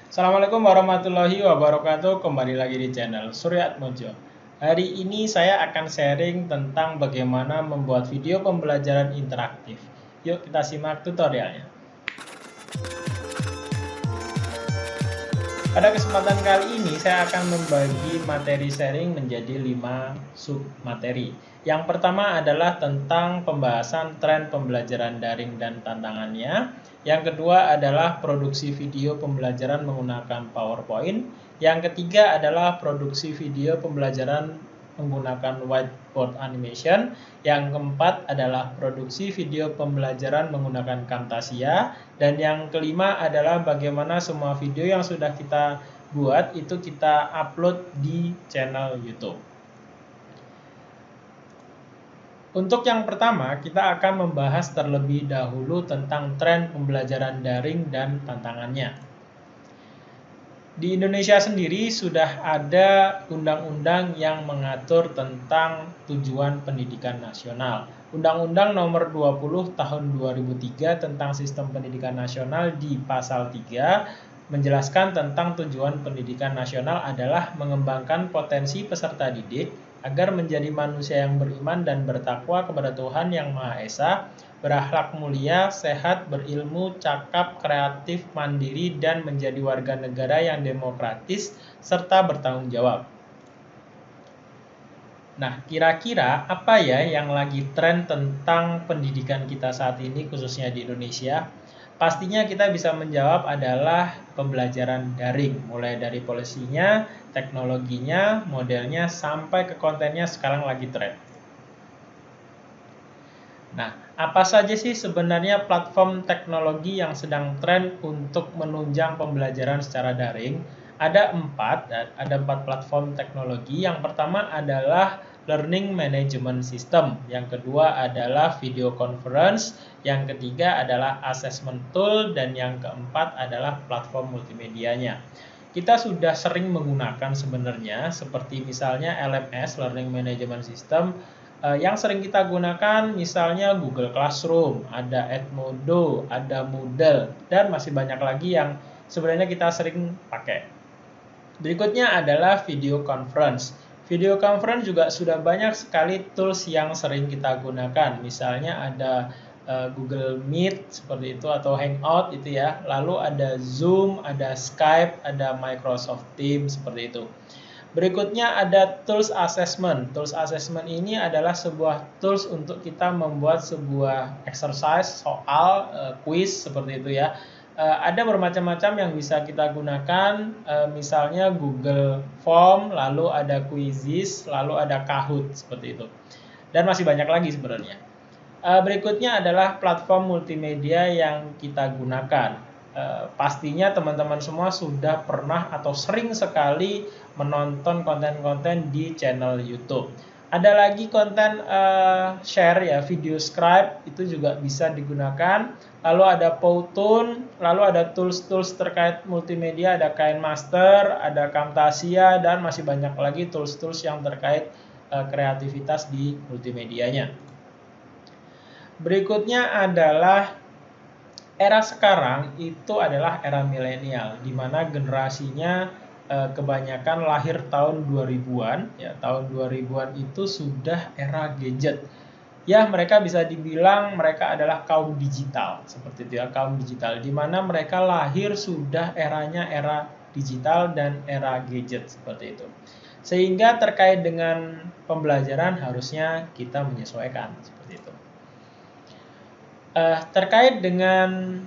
Assalamualaikum warahmatullahi wabarakatuh. Kembali lagi di channel Surya Atmojo. Hari ini saya akan sharing tentang bagaimana membuat video pembelajaran interaktif. Yuk kita simak tutorialnya. Pada kesempatan kali ini saya akan membagi materi sharing menjadi 5 sub materi. Yang pertama adalah tentang pembahasan tren pembelajaran daring dan tantangannya. Yang kedua adalah produksi video pembelajaran menggunakan PowerPoint. Yang ketiga adalah produksi video pembelajaran menggunakan whiteboard animation. Yang keempat adalah produksi video pembelajaran menggunakan Camtasia. Dan yang kelima adalah bagaimana semua video yang sudah kita buat itu kita upload di channel YouTube. Untuk yang pertama, kita akan membahas terlebih dahulu tentang tren pembelajaran daring dan tantangannya. Di Indonesia sendiri sudah ada undang-undang yang mengatur tentang tujuan pendidikan nasional. Undang-Undang Nomor 20 Tahun 2003 tentang Sistem Pendidikan Nasional di Pasal 3 menjelaskan tentang tujuan pendidikan nasional adalah mengembangkan potensi peserta didik agar menjadi manusia yang beriman dan bertakwa kepada Tuhan Yang Maha Esa, berakhlak mulia, sehat, berilmu, cakap, kreatif, mandiri, dan menjadi warga negara yang demokratis serta bertanggung jawab. Nah, kira-kira apa ya yang lagi tren tentang pendidikan kita saat ini khususnya di Indonesia? Pastinya kita bisa menjawab adalah pembelajaran daring, mulai dari polisinya, teknologinya, modelnya, sampai ke kontennya sekarang lagi tren. Nah, apa saja sih sebenarnya platform teknologi yang sedang tren untuk menunjang pembelajaran secara daring? Ada empat platform teknologi. Yang pertama adalah Learning Management System, yang kedua adalah video conference, yang ketiga adalah assessment tool, dan yang keempat adalah platform multimedianya. Kita sudah sering menggunakan sebenarnya, seperti misalnya LMS, Learning Management System, yang sering kita gunakan misalnya Google Classroom, ada Edmodo, ada Moodle, dan masih banyak lagi yang sebenarnya kita sering pakai. Berikutnya adalah video conference. Video conference juga sudah banyak sekali tools yang sering kita gunakan. Misalnya ada Google Meet seperti itu atau Hangout itu ya. Lalu ada Zoom, ada Skype, ada Microsoft Teams seperti itu. Berikutnya ada tools assessment. Tools assessment ini adalah sebuah tools untuk kita membuat sebuah exercise, soal, quiz seperti itu ya. Ada bermacam-macam yang bisa kita gunakan, misalnya Google Form, lalu ada Quizzes, lalu ada Kahoot seperti itu. Dan masih banyak lagi sebenarnya. Berikutnya adalah platform multimedia yang kita gunakan. Pastinya teman-teman semua sudah pernah atau sering sekali menonton konten-konten di channel YouTube. Ada lagi konten share ya, video scribe itu juga bisa digunakan. Lalu ada Powtoon, lalu ada tools-tools terkait multimedia, ada KineMaster, ada Camtasia, dan masih banyak lagi tools-tools yang terkait kreativitas di multimedianya. Berikutnya adalah era sekarang itu adalah era milenial, di mana generasinya kebanyakan lahir tahun 2000-an, ya tahun 2000-an itu sudah era gadget. Ya, mereka bisa dibilang mereka adalah kaum digital, seperti itu ya, kaum digital, di mana mereka lahir sudah eranya era digital dan era gadget seperti itu. Sehingga terkait dengan pembelajaran harusnya kita menyesuaikan seperti itu. Terkait dengan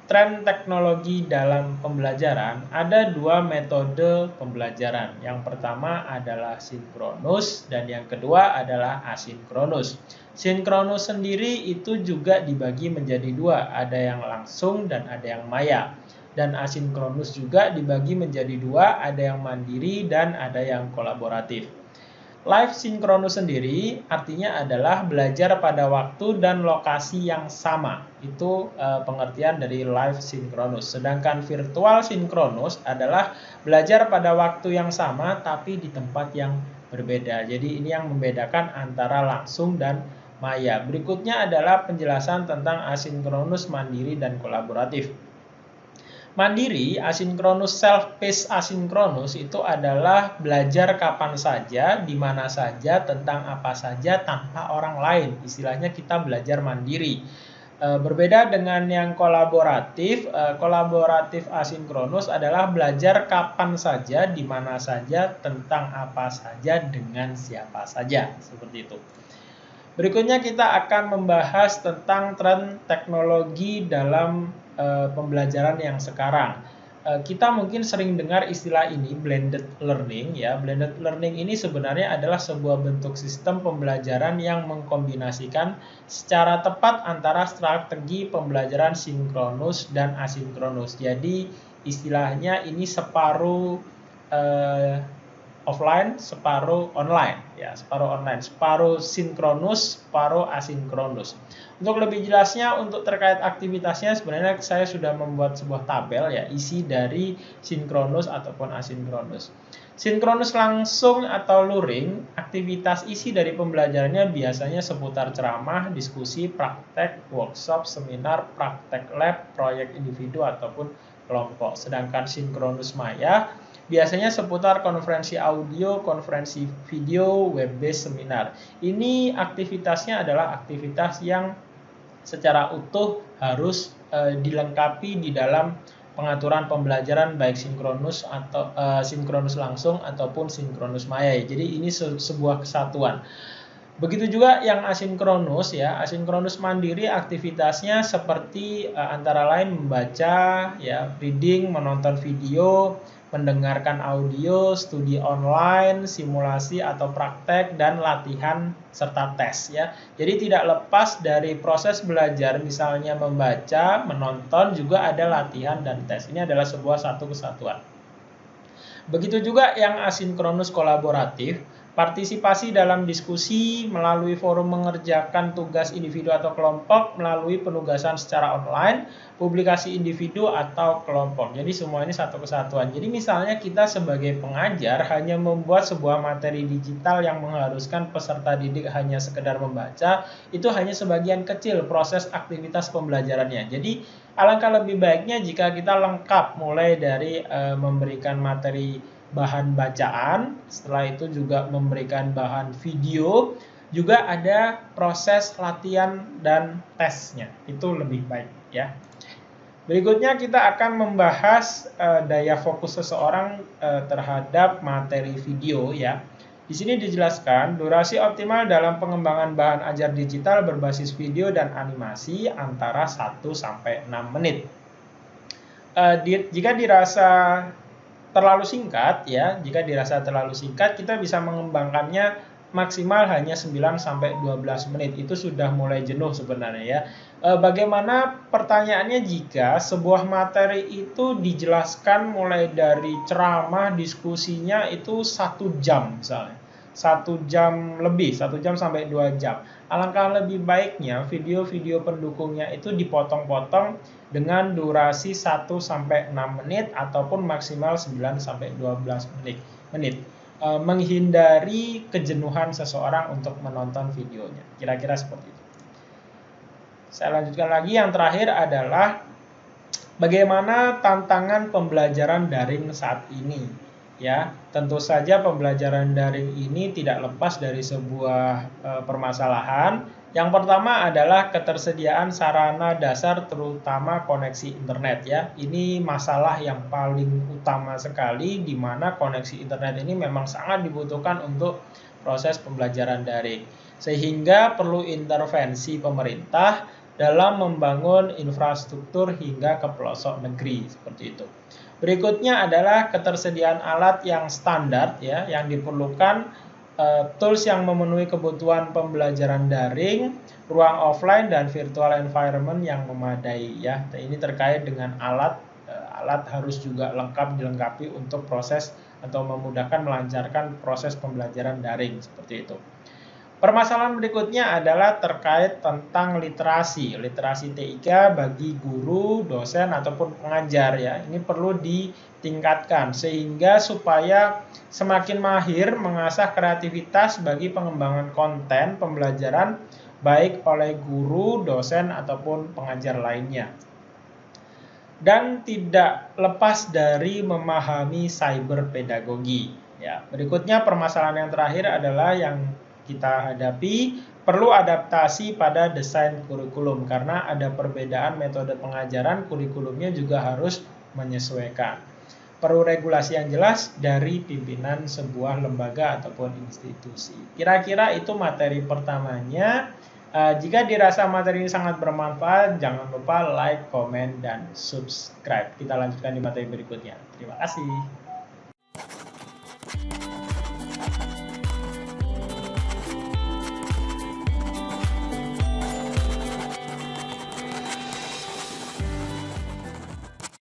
tren teknologi dalam pembelajaran, ada dua metode pembelajaran. Yang pertama adalah sinkronus dan yang kedua adalah asinkronus. Sinkronus sendiri itu juga dibagi menjadi dua, ada yang langsung dan ada yang maya. Dan asinkronus juga dibagi menjadi dua, ada yang mandiri dan ada yang kolaboratif. Live sinkronus sendiri artinya adalah belajar pada waktu dan lokasi yang sama. Itu pengertian dari live sinkronus. Sedangkan virtual sinkronus adalah belajar pada waktu yang sama tapi di tempat yang berbeda. Jadi ini yang membedakan antara langsung dan maya. Berikutnya adalah penjelasan tentang asinkronus, mandiri, dan kolaboratif. Mandiri, asinkronus, self-paced asinkronus itu adalah belajar kapan saja, di mana saja, tentang apa saja tanpa orang lain. Istilahnya kita belajar mandiri. Berbeda dengan yang kolaboratif, kolaboratif asinkronus adalah belajar kapan saja, di mana saja, tentang apa saja, dengan siapa saja. Seperti itu. Berikutnya kita akan membahas tentang tren teknologi dalam pembelajaran yang sekarang. Kita mungkin sering dengar istilah ini, blended learning ya. Blended learning ini sebenarnya adalah sebuah bentuk sistem pembelajaran yang mengkombinasikan secara tepat antara strategi pembelajaran sinkronus dan asinkronus. Jadi istilahnya ini separuh offline, separuh online ya, separuh sinkronus, separuh asinkronus. Untuk lebih jelasnya, untuk terkait aktivitasnya sebenarnya saya sudah membuat sebuah tabel ya, isi dari sinkronus ataupun asinkronus. Sinkronus langsung atau luring, aktivitas isi dari pembelajarannya biasanya seputar ceramah, diskusi, praktek, workshop, seminar, praktek lab, proyek individu ataupun kelompok. Sedangkan sinkronus maya biasanya seputar konferensi audio, konferensi video, web-based seminar. Ini aktivitasnya adalah aktivitas yang secara utuh harus dilengkapi di dalam pengaturan pembelajaran baik sinkronus atau sinkronus langsung ataupun sinkronus maya. Jadi ini sebuah kesatuan. Begitu juga yang asinkronus ya, asinkronus mandiri aktivitasnya seperti antara lain membaca ya, reading, menonton video, mendengarkan audio, studi online, simulasi atau praktek, dan latihan serta tes ya. Jadi tidak lepas dari proses belajar, misalnya membaca, menonton, juga ada latihan dan tes. Ini adalah sebuah satu kesatuan. Begitu juga yang asinkronus kolaboratif, partisipasi dalam diskusi melalui forum, mengerjakan tugas individu atau kelompok melalui penugasan secara online, publikasi individu atau kelompok. Jadi semua ini satu kesatuan. Jadi misalnya kita sebagai pengajar hanya membuat sebuah materi digital yang mengharuskan peserta didik hanya sekedar membaca, itu hanya sebagian kecil proses aktivitas pembelajarannya. Jadi alangkah lebih baiknya jika kita lengkap, mulai dari memberikan materi bahan bacaan, setelah itu juga memberikan bahan video, juga ada proses latihan dan tesnya. Itu lebih baik ya. Berikutnya kita akan membahas daya fokus seseorang terhadap materi video ya. Di sini dijelaskan durasi optimal dalam pengembangan bahan ajar digital berbasis video dan animasi antara 1 sampai 6 menit. Jika dirasa terlalu singkat ya, jika dirasa terlalu singkat, kita bisa mengembangkannya maksimal hanya 9 sampai 12 menit. Itu sudah mulai jenuh sebenarnya ya. Bagaimana pertanyaannya jika sebuah materi itu dijelaskan mulai dari ceramah, diskusinya itu 1 jam misalnya. 1 jam lebih, 1 jam sampai 2 jam. Alangkah lebih baiknya video-video pendukungnya itu dipotong-potong dengan durasi 1 sampai 6 menit ataupun maksimal 9 sampai 12 menit. Menghindari kejenuhan seseorang untuk menonton videonya. Kira-kira seperti itu. Saya lanjutkan lagi, yang terakhir adalah bagaimana tantangan pembelajaran daring saat ini. Ya, tentu saja pembelajaran daring ini tidak lepas dari sebuah permasalahan. Yang pertama adalah ketersediaan sarana dasar, terutama koneksi internet ya. Ini masalah yang paling utama sekali, di mana koneksi internet ini memang sangat dibutuhkan untuk proses pembelajaran daring. Sehingga perlu intervensi pemerintah dalam membangun infrastruktur hingga ke pelosok negeri, seperti itu. Berikutnya adalah ketersediaan alat yang standar ya, yang diperlukan, tools yang memenuhi kebutuhan pembelajaran daring, ruang offline dan virtual environment yang memadai ya. Ini terkait dengan alat harus juga dilengkapi untuk proses atau memudahkan, melancarkan proses pembelajaran daring, seperti itu. Permasalahan berikutnya adalah terkait tentang literasi TIK bagi guru, dosen ataupun pengajar ya. Ini perlu ditingkatkan sehingga supaya semakin mahir mengasah kreativitas bagi pengembangan konten pembelajaran baik oleh guru, dosen ataupun pengajar lainnya. dan tidak lepas dari memahami cyber pedagogi. Ya, berikutnya permasalahan yang terakhir adalah yang kita hadapi, perlu adaptasi pada desain kurikulum karena ada perbedaan metode pengajaran, kurikulumnya juga harus menyesuaikan. Perlu regulasi yang jelas dari pimpinan sebuah lembaga ataupun institusi. Kira-kira itu materi pertamanya. Jika dirasa materi ini sangat bermanfaat, jangan lupa like, komen, dan subscribe. Kita lanjutkan di materi berikutnya. Terima kasih.